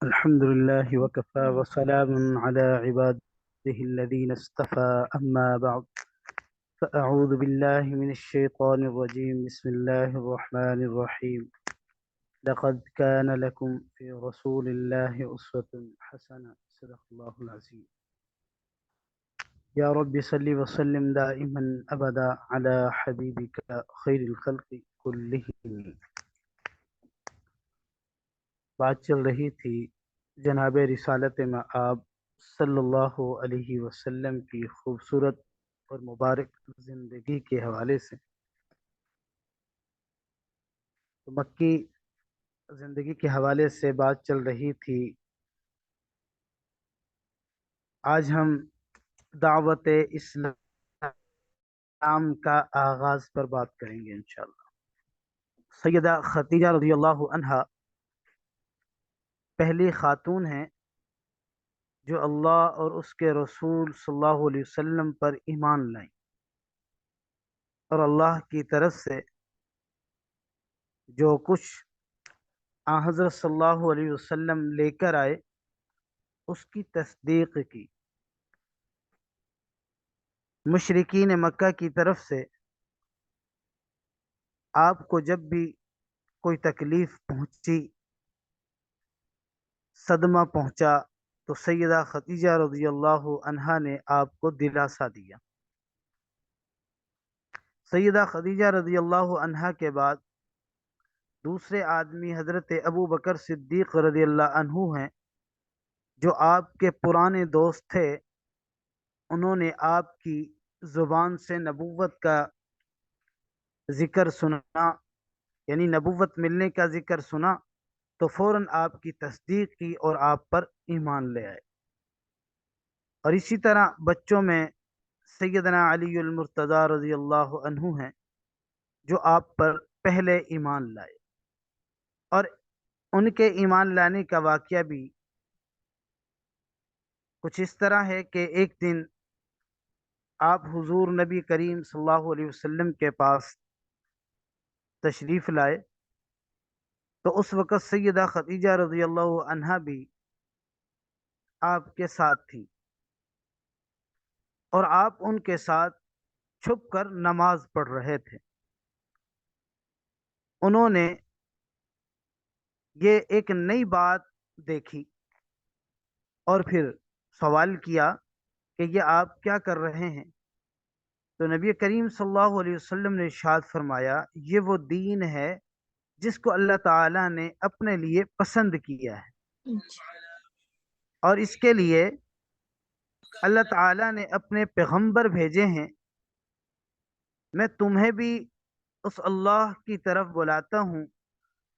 الحمد لله وكفى وسلام على عباده الذين اصطفى أما بعد فأعوذ بالله من الشيطان الرجيم بسم الله الرحمن الرحيم لقد كان لكم في رسول الله أسوة حسنة صدق الله العظيم يا رب صل وسلم دائما أبدا على حبيبك خير الخلق كلهم. بات چل رہی تھی جناب رسالت مآب صلی اللہ علیہ وسلم کی خوبصورت اور مبارک زندگی کے حوالے سے. تو مکی زندگی کے حوالے سے بات چل رہی تھی. آج ہم دعوت اسلام کا آغاز پر بات کریں گے انشاءاللہ. سیدہ خدیجہ رضی اللہ عنہا پہلی خاتون ہیں جو اللہ اور اس کے رسول صلی اللہ علیہ وسلم پر ایمان لائیں، اور اللہ کی طرف سے جو کچھ حضرت صلی اللہ علیہ وسلم لے کر آئے اس کی تصدیق کی. مشرکین مکہ کی طرف سے آپ کو جب بھی کوئی تکلیف پہنچی، صدمہ پہنچا، تو سیدہ خدیجہ رضی اللہ عنہا نے آپ کو دلاسا دیا. سیدہ خدیجہ رضی اللہ عنہا کے بعد دوسرے آدمی حضرت ابو بکر صدیق رضی اللہ عنہ ہیں، جو آپ کے پرانے دوست تھے. انہوں نے آپ کی زبان سے نبوت کا ذکر سنا، یعنی نبوت ملنے کا ذکر سنا، تو فوراً آپ کی تصدیق کی اور آپ پر ایمان لے آئے. اور اسی طرح بچوں میں سیدنا علی المرتضی رضی اللہ عنہ ہیں، جو آپ پر پہلے ایمان لائے. اور ان کے ایمان لانے کا واقعہ بھی کچھ اس طرح ہے کہ ایک دن آپ حضور نبی کریم صلی اللہ علیہ وسلم کے پاس تشریف لائے، تو اس وقت سیدہ خدیجہ رضی اللہ عنہا بھی آپ کے ساتھ تھی، اور آپ ان کے ساتھ چھپ کر نماز پڑھ رہے تھے. انہوں نے یہ ایک نئی بات دیکھی اور پھر سوال کیا کہ یہ آپ کیا کر رہے ہیں؟ تو نبی کریم صلی اللہ علیہ وسلم نے ارشاد فرمایا، یہ وہ دین ہے جس کو اللہ تعالیٰ نے اپنے لیے پسند کیا ہے، اور اس کے لیے اللہ تعالیٰ نے اپنے پیغمبر بھیجے ہیں. میں تمہیں بھی اس اللہ کی طرف بلاتا ہوں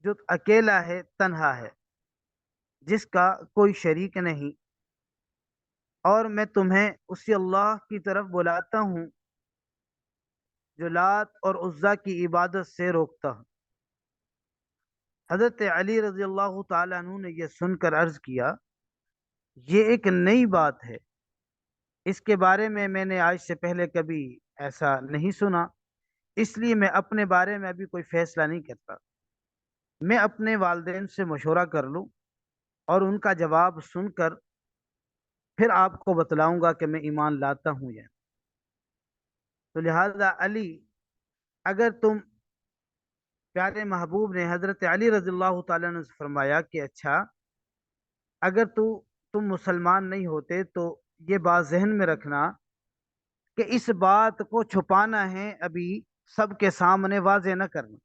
جو اکیلا ہے، تنہا ہے، جس کا کوئی شریک نہیں، اور میں تمہیں اسی اللہ کی طرف بلاتا ہوں جو لات اور عزا کی عبادت سے روکتا ہوں. حضرت علی رضی اللہ تعالیٰ عنہ نے یہ سن کر عرض کیا، یہ ایک نئی بات ہے، اس کے بارے میں نے آج سے پہلے کبھی ایسا نہیں سنا، اس لیے میں اپنے بارے میں ابھی کوئی فیصلہ نہیں کرتا. میں اپنے والدین سے مشورہ کر لوں اور ان کا جواب سن کر پھر آپ کو بتلاؤں گا کہ میں ایمان لاتا ہوں یا. تو لہذا علی، اگر تم، پیارے محبوب نے حضرت علی رضی اللہ تعالیٰ نے فرمایا کہ اچھا، اگر تم مسلمان نہیں ہوتے تو یہ بات ذہن میں رکھنا کہ اس بات کو چھپانا ہے، ابھی سب کے سامنے واضح نہ کرنا.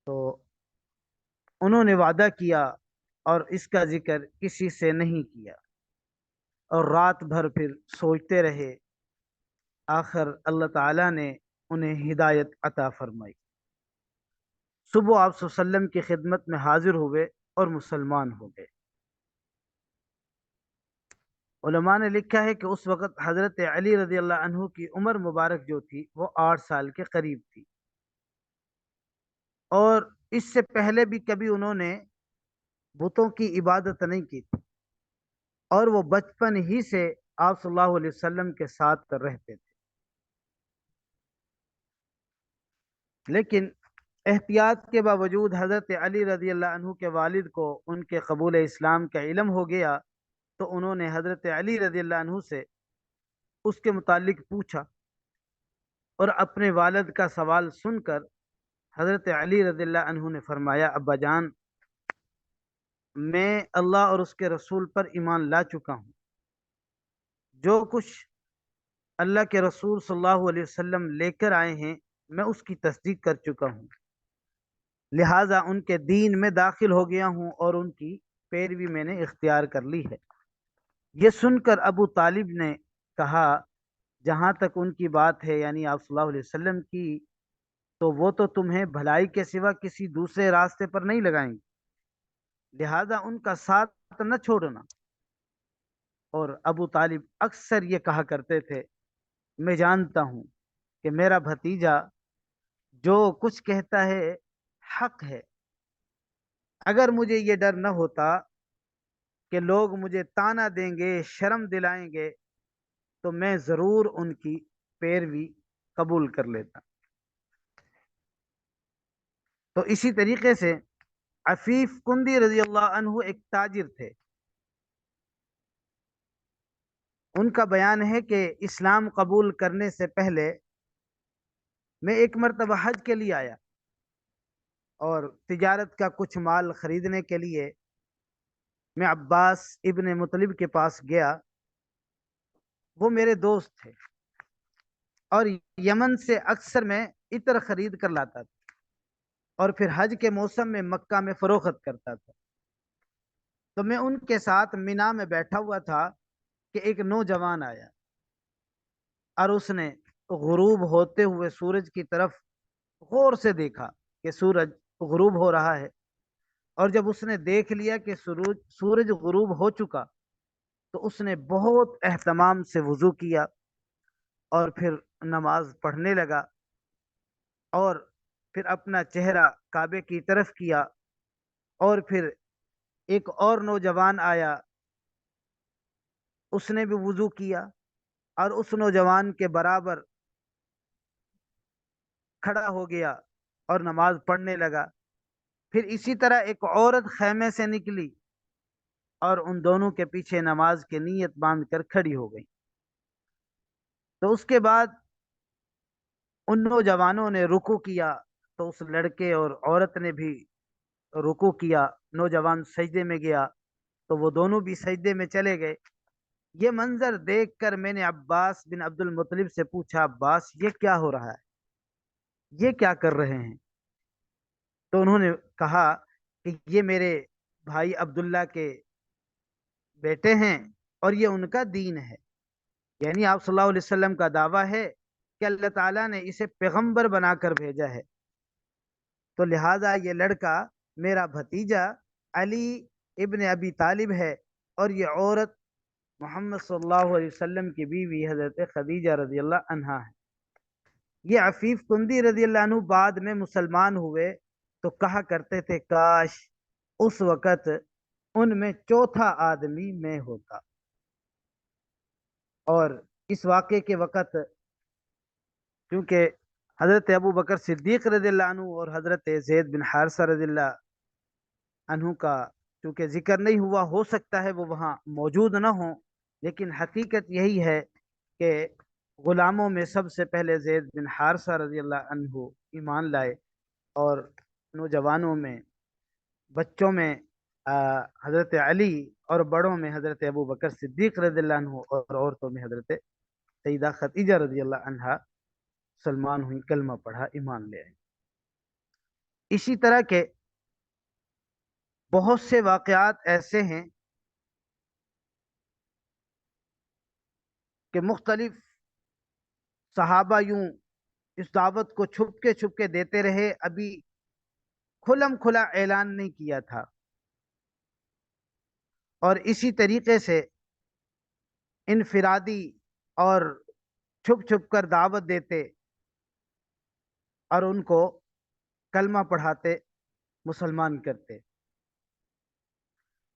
تو انہوں نے وعدہ کیا اور اس کا ذکر کسی سے نہیں کیا، اور رات بھر پھر سوچتے رہے. آخر اللہ تعالیٰ نے انہیں ہدایت عطا فرمائی. صبح آپ صلی اللہ علیہ وسلم کی خدمت میں حاضر ہوئے اور مسلمان ہو گئے. علماء نے لکھا ہے کہ اس وقت حضرت علی رضی اللہ عنہ کی عمر مبارک جو تھی وہ 8 سال کے قریب تھی، اور اس سے پہلے بھی کبھی انہوں نے بتوں کی عبادت نہیں کی تھی، اور وہ بچپن ہی سے آپ صلی اللہ علیہ وسلم کے ساتھ رہتے تھے. لیکن احتیاط کے باوجود حضرت علی رضی اللہ عنہ کے والد کو ان کے قبول اسلام کا علم ہو گیا، تو انہوں نے حضرت علی رضی اللہ عنہ سے اس کے متعلق پوچھا، اور اپنے والد کا سوال سن کر حضرت علی رضی اللہ عنہ نے فرمایا، ابا جان، میں اللہ اور اس کے رسول پر ایمان لا چکا ہوں، جو کچھ اللہ کے رسول صلی اللہ علیہ وسلم لے کر آئے ہیں میں اس کی تصدیق کر چکا ہوں، لہٰذا ان کے دین میں داخل ہو گیا ہوں اور ان کی پیروی میں نے اختیار کر لی ہے۔ یہ سن کر ابو طالب نے کہا، جہاں تک ان کی بات ہے، یعنی آپ صلی اللہ علیہ وسلم کی، تو وہ تو تمہیں بھلائی کے سوا کسی دوسرے راستے پر نہیں لگائیں گے، لہذا ان کا ساتھ نہ چھوڑنا۔ اور ابو طالب اکثر یہ کہا کرتے تھے، میں جانتا ہوں کہ میرا بھتیجا جو کچھ کہتا ہے حق ہے، اگر مجھے یہ ڈر نہ ہوتا کہ لوگ مجھے طعنہ دیں گے، شرم دلائیں گے، تو میں ضرور ان کی پیروی قبول کر لیتا۔ تو اسی طریقے سے عفیف کندی رضی اللہ عنہ ایک تاجر تھے۔ ان کا بیان ہے کہ اسلام قبول کرنے سے پہلے میں ایک مرتبہ حج کے لیے آیا اور تجارت کا کچھ مال خریدنے کے لیے میں عباس ابن مطلب کے پاس گیا۔ وہ میرے دوست تھے اور یمن سے اکثر میں عطر خرید کر لاتا تھا اور پھر حج کے موسم میں مکہ میں فروخت کرتا تھا۔ تو میں ان کے ساتھ مینا میں بیٹھا ہوا تھا کہ ایک نوجوان آیا اور اس نے غروب ہوتے ہوئے سورج کی طرف غور سے دیکھا کہ سورج غروب ہو رہا ہے، اور جب اس نے دیکھ لیا کہ سورج غروب ہو چکا، تو اس نے بہت اہتمام سے وضو کیا اور پھر نماز پڑھنے لگا، اور پھر اپنا چہرہ کعبے کی طرف کیا، اور پھر ایک اور نوجوان آیا، اس نے بھی وضو کیا اور اس نوجوان کے برابر کھڑا ہو گیا اور نماز پڑھنے لگا۔ پھر اسی طرح ایک عورت خیمے سے نکلی اور ان دونوں کے پیچھے نماز کی نیت باندھ کر کھڑی ہو گئی۔ تو اس کے بعد ان نوجوانوں نے رکوع کیا، تو اس لڑکے اور عورت نے بھی رکوع کیا۔ نوجوان سجدے میں گیا تو وہ دونوں بھی سجدے میں چلے گئے۔ یہ منظر دیکھ کر میں نے عباس بن عبد المطلب سے پوچھا، عباس، یہ کیا ہو رہا ہے، یہ کیا کر رہے ہیں؟ تو انہوں نے کہا کہ یہ میرے بھائی عبداللہ کے بیٹے ہیں اور یہ ان کا دین ہے، یعنی آپ صلی اللہ علیہ وسلم کا دعویٰ ہے کہ اللہ تعالیٰ نے اسے پیغمبر بنا کر بھیجا ہے، تو لہٰذا یہ لڑکا میرا بھتیجا علی ابن ابی طالب ہے، اور یہ عورت محمد صلی اللہ علیہ وسلم کی بیوی حضرت خدیجہ رضی اللہ عنہا ہے۔ یہ عفیف کندی رضی اللہ عنہ بعد میں مسلمان ہوئے تو کہا کرتے تھے، کاش اس وقت ان میں چوتھا آدمی میں ہوتا۔ اور اس واقعے کے وقت کیونکہ حضرت ابو بکر صدیق رضی اللہ عنہ اور حضرت زید بن حارثہ رضی اللہ عنہ کا چونکہ ذکر نہیں ہوا، ہو سکتا ہے وہ وہاں موجود نہ ہوں، لیکن حقیقت یہی ہے کہ غلاموں میں سب سے پہلے زید بن حارثہ رضی اللہ عنہ ایمان لائے، اور نوجوانوں میں، بچوں میں حضرت علی، اور بڑوں میں حضرت ابو بکر صدیق رضی اللہ عنہ، اور عورتوں میں حضرت سیدہ خدیجہ رضی اللہ عنہا سلمان ہوئی، کلمہ پڑھا، ایمان لے آئے۔ اسی طرح کے بہت سے واقعات ایسے ہیں کہ مختلف صحابہ یوں اس دعوت کو چھپ کے دیتے رہے، ابھی کھلم کھلا اعلان نہیں کیا تھا، اور اسی طریقے سے انفرادی اور چھپ کر دعوت دیتے اور ان کو کلمہ پڑھاتے، مسلمان کرتے۔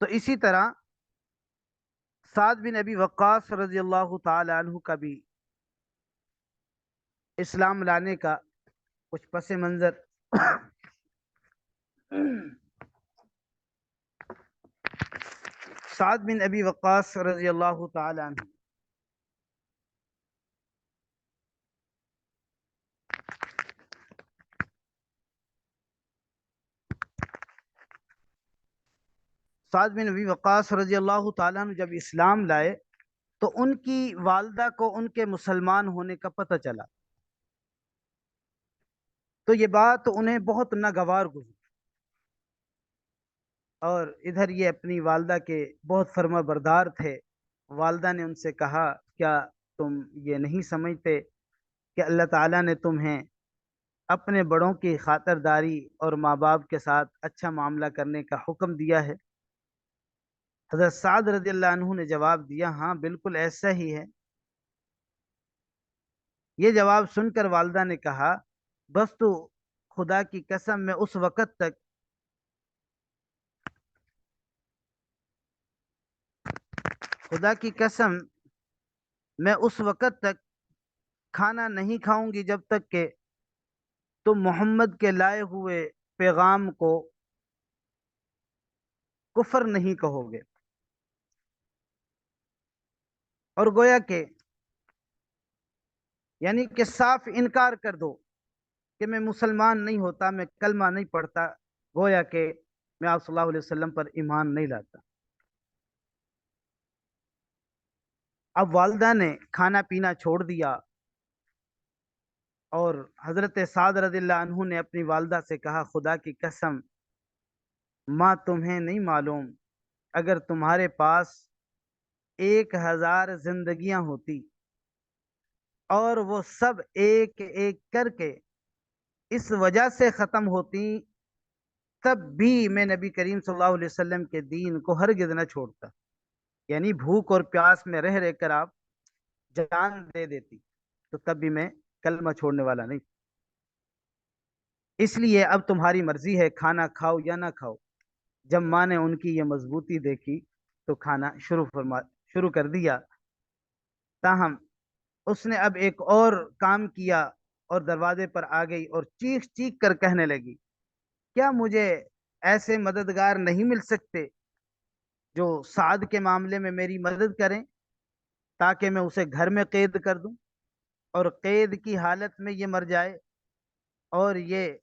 تو اسی طرح سعد بن ابی وقاص رضی اللہ تعالی عنہ کا بھی اسلام لانے کا کچھ پس منظر سعد بن ابی وقاص رضی اللہ تعالی عنہ، سعد بن ابی وقاص رضی اللہ تعالی عنہ جب اسلام لائے تو ان کی والدہ کو ان کے مسلمان ہونے کا پتہ چلا، تو یہ بات انہیں بہت ناگوار گزری، اور ادھر یہ اپنی والدہ کے بہت فرما بردار تھے۔ والدہ نے ان سے کہا، کیا تم یہ نہیں سمجھتے کہ اللہ تعالیٰ نے تمہیں اپنے بڑوں کی خاطرداری اور ماں باپ کے ساتھ اچھا معاملہ کرنے کا حکم دیا ہے؟ حضرت سعد رضی اللہ عنہ نے جواب دیا، ہاں بالکل ایسا ہی ہے۔ یہ جواب سن کر والدہ نے کہا، بس تو خدا کی قسم میں اس وقت تک خدا کی قسم میں اس وقت تک کھانا نہیں کھاؤں گی جب تک کہ تم محمد کے لائے ہوئے پیغام کو کفر نہیں کہو گے، اور گویا کہ یعنی کہ صاف انکار کر دو کہ میں مسلمان نہیں ہوتا، میں کلمہ نہیں پڑھتا، گویا کہ میں آپ صلی اللہ علیہ وسلم پر ایمان نہیں لاتا۔ اب والدہ نے کھانا پینا چھوڑ دیا، اور حضرت سعد رضی اللہ عنہ نے اپنی والدہ سے کہا، خدا کی قسم ماں تمہیں نہیں معلوم، اگر تمہارے پاس 1000 زندگیاں ہوتی اور وہ سب ایک ایک کر کے اس وجہ سے ختم ہوتی، تب بھی میں نبی کریم صلی اللہ علیہ وسلم کے دین کو ہرگز نہ چھوڑتا۔ یعنی بھوک اور پیاس میں رہ رہ کر آپ جان دے دیتی تو تب بھی میں کلمہ چھوڑنے والا نہیں۔ اس لیے اب تمہاری مرضی ہے، کھانا کھاؤ یا نہ کھاؤ۔ جب ماں نے ان کی یہ مضبوطی دیکھی تو کھانا شروع کر دیا۔ تاہم اس نے اب ایک اور کام کیا اور دروازے پر آ گئی اور چیخ چیخ کر کہنے لگی، کیا مجھے ایسے مددگار نہیں مل سکتے جو سعد کے معاملے میں میری مدد کریں تاکہ میں اسے گھر میں قید کر دوں اور قید کی حالت میں یہ مر جائے اور یہ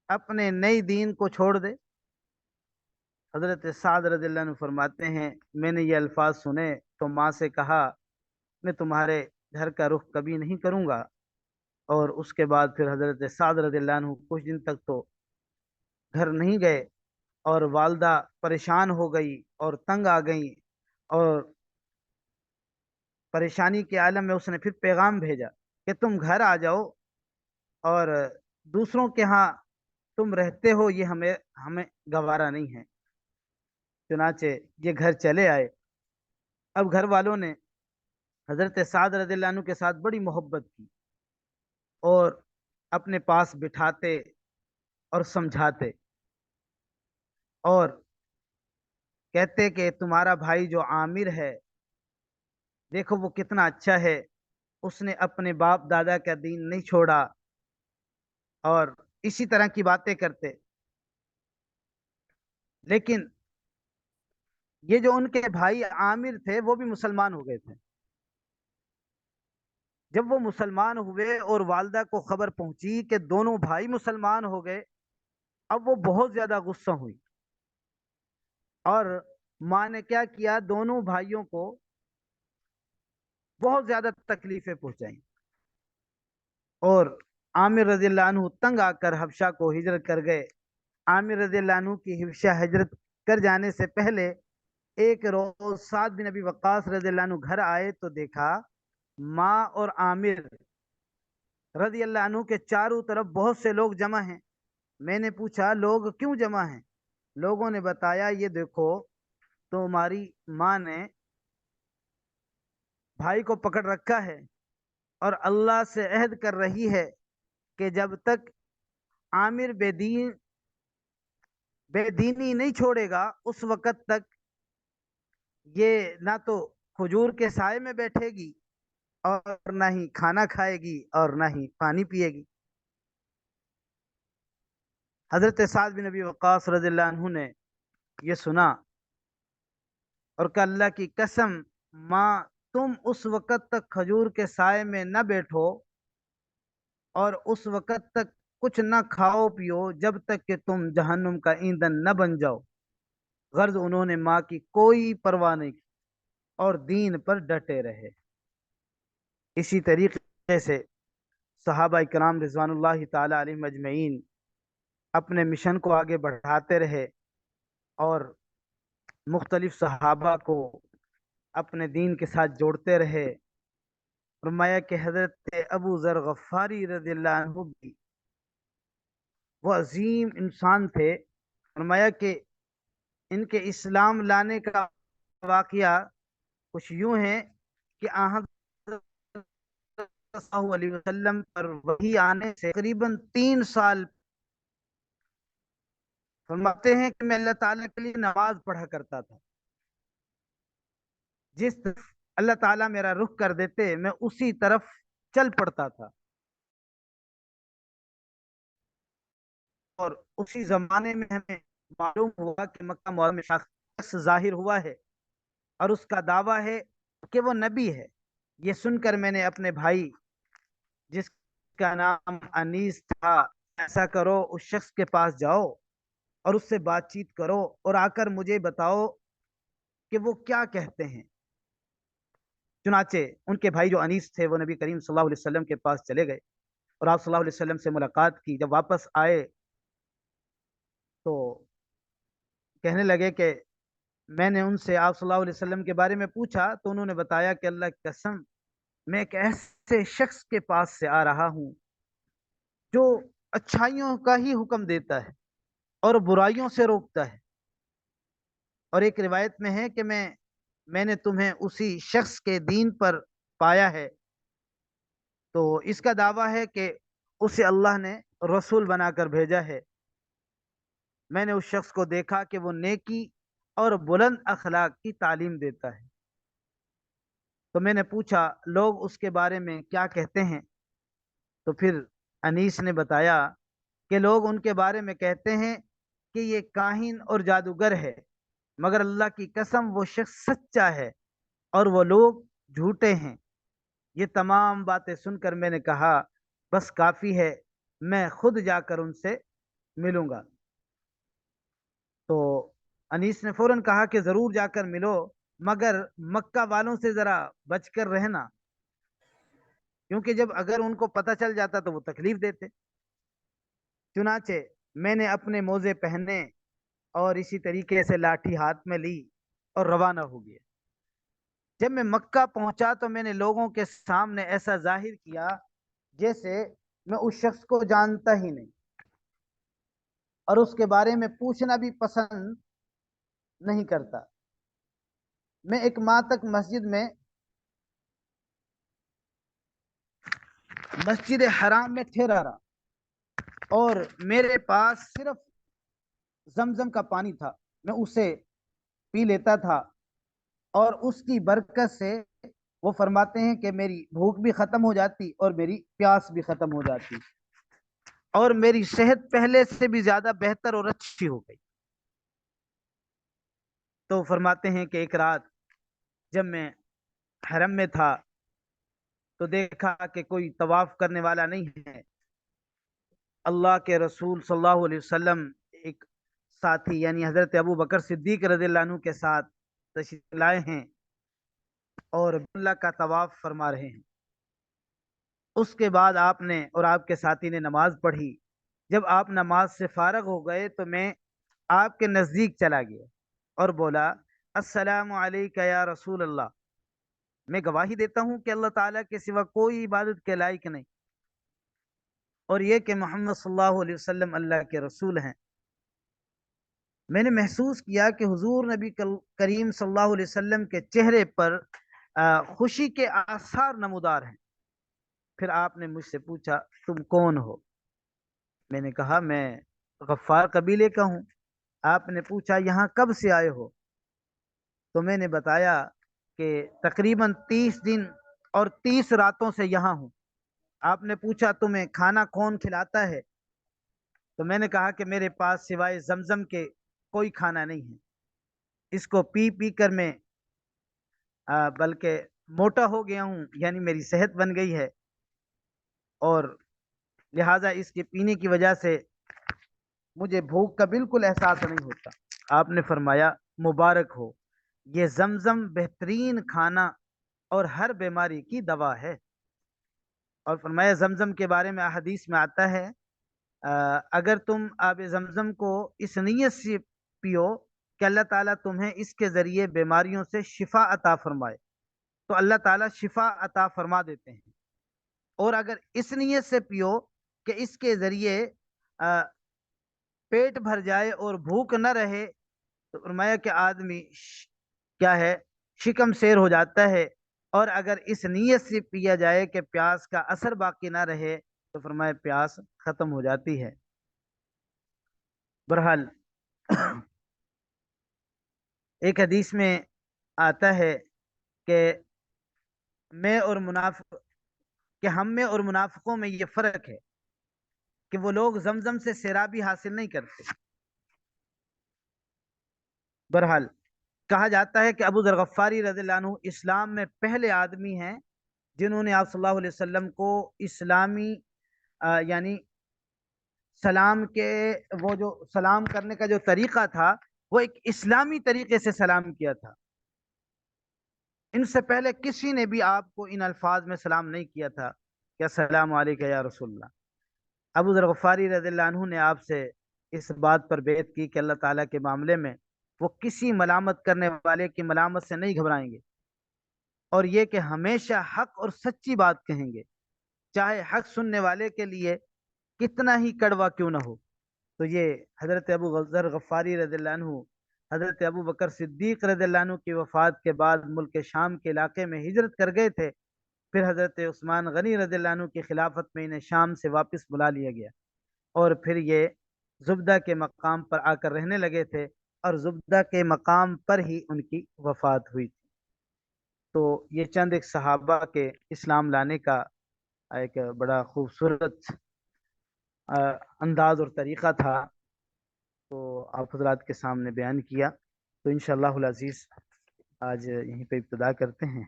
اپنے نئی دین کو چھوڑ دے؟ حضرت سعد رضی اللہ عنہ فرماتے ہیں، میں نے یہ الفاظ سنے تو ماں سے کہا، میں تمہارے گھر کا رخ کبھی نہیں کروں گا۔ اور اس کے بعد پھر حضرت سعد رضی اللہ عنہ کچھ دن تک تو گھر نہیں گئے، اور والدہ پریشان ہو گئی اور تنگ آ گئی، اور پریشانی کے عالم میں اس نے پھر پیغام بھیجا کہ تم گھر آ جاؤ، اور دوسروں کے ہاں تم رہتے ہو یہ ہمیں ہمیں گوارا نہیں ہے۔ چنانچہ یہ گھر چلے آئے۔ اب گھر والوں نے حضرت سعد رضی اللہ عنہ کے ساتھ بڑی محبت کی اور اپنے پاس بٹھاتے اور سمجھاتے اور کہتے کہ تمہارا بھائی جو عامر ہے، دیکھو وہ کتنا اچھا ہے، اس نے اپنے باپ دادا کا دین نہیں چھوڑا، اور اسی طرح کی باتیں کرتے۔ لیکن یہ جو ان کے بھائی عامر تھے وہ بھی مسلمان ہو گئے تھے۔ جب وہ مسلمان ہوئے اور والدہ کو خبر پہنچی کہ دونوں بھائی مسلمان ہو گئے، اب وہ بہت زیادہ غصہ ہوئی، اور ماں نے کیا کیا، دونوں بھائیوں کو بہت زیادہ تکلیفیں پہنچائیں، اور عامر رضی اللہ عنہ تنگ آ کر حبشہ کو ہجرت کر گئے۔ عامر رضی اللہ عنہ کی حبشہ ہجرت کر جانے سے پہلے ایک روز سعد بن ابی وقاص رضی اللہ عنہ گھر آئے تو دیکھا ماں اور عامر رضی اللہ عنہ کے چاروں طرف بہت سے لوگ جمع ہیں۔ میں نے پوچھا لوگ کیوں جمع ہیں؟ لوگوں نے بتایا، یہ دیکھو تمہاری ماں نے بھائی کو پکڑ رکھا ہے اور اللہ سے عہد کر رہی ہے کہ جب تک عامر بے دینی نہیں چھوڑے گا اس وقت تک یہ نہ تو کھجور کے سائے میں بیٹھے گی اور نہ ہی کھانا کھائے گی اور نہ ہی پانی پیے گی۔ حضرت سعد بن ابی وقاص رضی اللہ عنہ نے یہ سنا اور کہ اللہ کی قسم، ماں تم اس وقت تک کھجور کے سائے میں نہ بیٹھو اور اس وقت تک کچھ نہ کھاؤ پیو جب تک کہ تم جہنم کا ایندھن نہ بن جاؤ۔ غرض انہوں نے ماں کی کوئی پرواہ نہیں کی اور دین پر ڈٹے رہے۔ اسی طریقے سے صحابہ کرام رضوان اللہ تعالی علیہم اجمعین اپنے مشن کو آگے بڑھاتے رہے اور مختلف صحابہ کو اپنے دین کے ساتھ جوڑتے رہے۔ فرمایا کہ حضرت ابو ذر غفاری رضی اللہ عنہ بھی وہ عظیم انسان تھے۔ فرمایا کہ ان کے اسلام لانے کا واقعہ کچھ یوں ہے کہ آن حضرت صلی اللہ علیہ وسلم پر وحی آنے سے تقریباً 3 سال فرماتے ہیں کہ میں اللہ تعالیٰ کے لیے نماز پڑھا کرتا تھا، جس طرف اللہ تعالیٰ میرا رخ کر دیتے میں اسی طرف چل پڑتا تھا، اور اسی زمانے میں ہمیں معلوم ہوا کہ مکہ معظم میں شخص ظاہر ہوا ہے اور اس کا دعویٰ ہے کہ وہ نبی ہے۔ یہ سن کر میں نے اپنے بھائی جس کا نام انیس تھا، ایسا کرو اس شخص کے پاس جاؤ اور اس سے بات چیت کرو اور آ کر مجھے بتاؤ کہ وہ کیا کہتے ہیں۔ چنانچہ ان کے بھائی جو انیس تھے وہ نبی کریم صلی اللہ علیہ وسلم کے پاس چلے گئے اور آپ صلی اللہ علیہ وسلم سے ملاقات کی۔ جب واپس آئے تو کہنے لگے کہ میں نے ان سے آپ صلی اللہ علیہ وسلم کے بارے میں پوچھا تو انہوں نے بتایا کہ اللہ کی قسم میں ایک ایسے شخص کے پاس سے آ رہا ہوں جو اچھائیوں کا ہی حکم دیتا ہے اور برائیوں سے روکتا ہے، اور ایک روایت میں ہے کہ میں نے تمہیں اسی شخص کے دین پر پایا ہے۔ تو اس کا دعویٰ ہے کہ اسے اللہ نے رسول بنا کر بھیجا ہے۔ میں نے اس شخص کو دیکھا کہ وہ نیکی اور بلند اخلاق کی تعلیم دیتا ہے۔ تو میں نے پوچھا لوگ اس کے بارے میں کیا کہتے ہیں؟ تو پھر انیس نے بتایا کہ لوگ ان کے بارے میں کہتے ہیں کہ یہ کاہن اور جادوگر ہے، مگر اللہ کی قسم وہ شخص سچا ہے اور وہ لوگ جھوٹے ہیں۔ یہ تمام باتیں سن کر میں نے کہا بس کافی ہے، میں خود جا کر ان سے ملوں گا۔ تو انیس نے فوراً کہا کہ ضرور جا کر ملو، مگر مکہ والوں سے ذرا بچ کر رہنا، کیونکہ جب اگر ان کو پتہ چل جاتا تو وہ تکلیف دیتے۔ چنانچہ میں نے اپنے موزے پہنے اور اسی طریقے سے لاٹھی ہاتھ میں لی اور روانہ ہو گیا۔ جب میں مکہ پہنچا تو میں نے لوگوں کے سامنے ایسا ظاہر کیا جیسے میں اس شخص کو جانتا ہی نہیں، اور اس کے بارے میں پوچھنا بھی پسند نہیں کرتا۔ میں ایک ماہ تک مسجد حرام میں ٹھہرا رہا اور میرے پاس صرف زمزم کا پانی تھا، میں اسے پی لیتا تھا اور اس کی برکت سے وہ فرماتے ہیں کہ میری بھوک بھی ختم ہو جاتی اور میری پیاس بھی ختم ہو جاتی اور میری صحت پہلے سے بھی زیادہ بہتر اور اچھی ہو گئی۔ تو فرماتے ہیں کہ ایک رات جب میں حرم میں تھا تو دیکھا کہ کوئی طواف کرنے والا نہیں ہے۔ اللہ کے رسول صلی اللہ علیہ وسلم ایک ساتھی یعنی حضرت ابو بکر صدیق رضی اللہ عنہ کے ساتھ تشریف لائے ہیں اور اللہ کا طواف فرما رہے ہیں۔ اس کے بعد آپ نے اور آپ کے ساتھی نے نماز پڑھی۔ جب آپ نماز سے فارغ ہو گئے تو میں آپ کے نزدیک چلا گیا اور بولا السلام علیکہ یا رسول اللہ، میں گواہی دیتا ہوں کہ اللہ تعالیٰ کے سوا کوئی عبادت کے لائق نہیں، اور یہ کہ محمد صلی اللہ علیہ وسلم اللہ کے رسول ہیں۔ میں نے محسوس کیا کہ حضور نبی کریم صلی اللہ علیہ وسلم کے چہرے پر خوشی کے آثار نمودار ہیں۔ پھر آپ نے مجھ سے پوچھا تم کون ہو؟ میں نے کہا میں غفار قبیلے کا ہوں۔ آپ نے پوچھا یہاں کب سے آئے ہو؟ تو میں نے بتایا کہ تقریباً 30 دن اور 30 راتوں سے یہاں ہوں۔ آپ نے پوچھا تمہیں کھانا کون کھلاتا ہے؟ تو میں نے کہا کہ میرے پاس سوائے زمزم کے کوئی کھانا نہیں ہے، اس کو پی پی کر میں بلکہ موٹا ہو گیا ہوں، یعنی میری صحت بن گئی ہے، اور لہذا اس کے پینے کی وجہ سے مجھے بھوک کا بالکل احساس نہیں ہوتا۔ آپ نے فرمایا مبارک ہو، یہ زمزم بہترین کھانا اور ہر بیماری کی دوا ہے۔ اور فرمایا زمزم کے بارے میں احادیث میں آتا ہے اگر تم آب زمزم کو اس نیت سے پیو کہ اللہ تعالیٰ تمہیں اس کے ذریعے بیماریوں سے شفا عطا فرمائے، تو اللہ تعالیٰ شفا عطا فرما دیتے ہیں۔ اور اگر اس نیت سے پیو کہ اس کے ذریعے پیٹ بھر جائے اور بھوک نہ رہے، تو فرمایا کہ آدمی کیا ہے، شکم سیر ہو جاتا ہے۔ اور اگر اس نیت سے پیا جائے کہ پیاس کا اثر باقی نہ رہے، تو فرمایا پیاس ختم ہو جاتی ہے۔ بہرحال ایک حدیث میں آتا ہے کہ میں اور منافق کہ ہم میں اور منافقوں میں یہ فرق ہے کہ وہ لوگ زمزم سے سیرابی حاصل نہیں کرتے۔ بہرحال کہا جاتا ہے کہ ابو ذر غفاری رضی اللہ عنہ اسلام میں پہلے آدمی ہیں جنہوں نے آپ صلی اللہ علیہ وسلم کو اسلامی یعنی سلام کے وہ جو سلام کرنے کا جو طریقہ تھا وہ ایک اسلامی طریقے سے سلام کیا تھا۔ ان سے پہلے کسی نے بھی آپ کو ان الفاظ میں سلام نہیں کیا تھا کہ السلام علیکم یا رسول اللہ۔ ابو ذر غفاری رضی اللہ عنہ نے آپ سے اس بات پر بیعت کی کہ اللہ تعالیٰ کے معاملے میں وہ کسی ملامت کرنے والے کی ملامت سے نہیں گھبرائیں گے، اور یہ کہ ہمیشہ حق اور سچی بات کہیں گے، چاہے حق سننے والے کے لیے کتنا ہی کڑوا کیوں نہ ہو۔ تو یہ حضرت ابو ذر غفاری رضی اللہ عنہ حضرت ابو بکر صدیق رضی اللہ عنہ کی وفات کے بعد ملک شام کے علاقے میں ہجرت کر گئے تھے۔ پھر حضرت عثمان غنی رضی اللہ عنہ کی خلافت میں انہیں شام سے واپس بلا لیا گیا، اور پھر یہ زبدہ کے مقام پر آ کر رہنے لگے تھے، اور زبدہ کے مقام پر ہی ان کی وفات ہوئی تھی۔ تو یہ چند ایک صحابہ کے اسلام لانے کا ایک بڑا خوبصورت انداز اور طریقہ تھا، تو آپ حضرات کے سامنے بیان کیا۔ تو انشاءاللہ العزیز آج یہیں پہ ابتدا کرتے ہیں،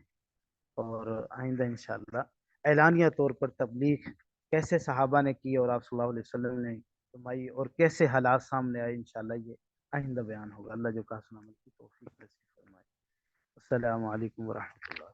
اور آئندہ انشاءاللہ اعلانیہ طور پر تبلیغ کیسے صحابہ نے کی اور آپ صلی اللہ علیہ وسلم نے فرمائی اور کیسے حالات سامنے آئے، انشاءاللہ یہ آئندہ بیان ہوگا۔ اللہ جو کہا سنا عمل کی توفیق نصیب فرمائے۔ السلام علیکم ورحمۃ اللہ۔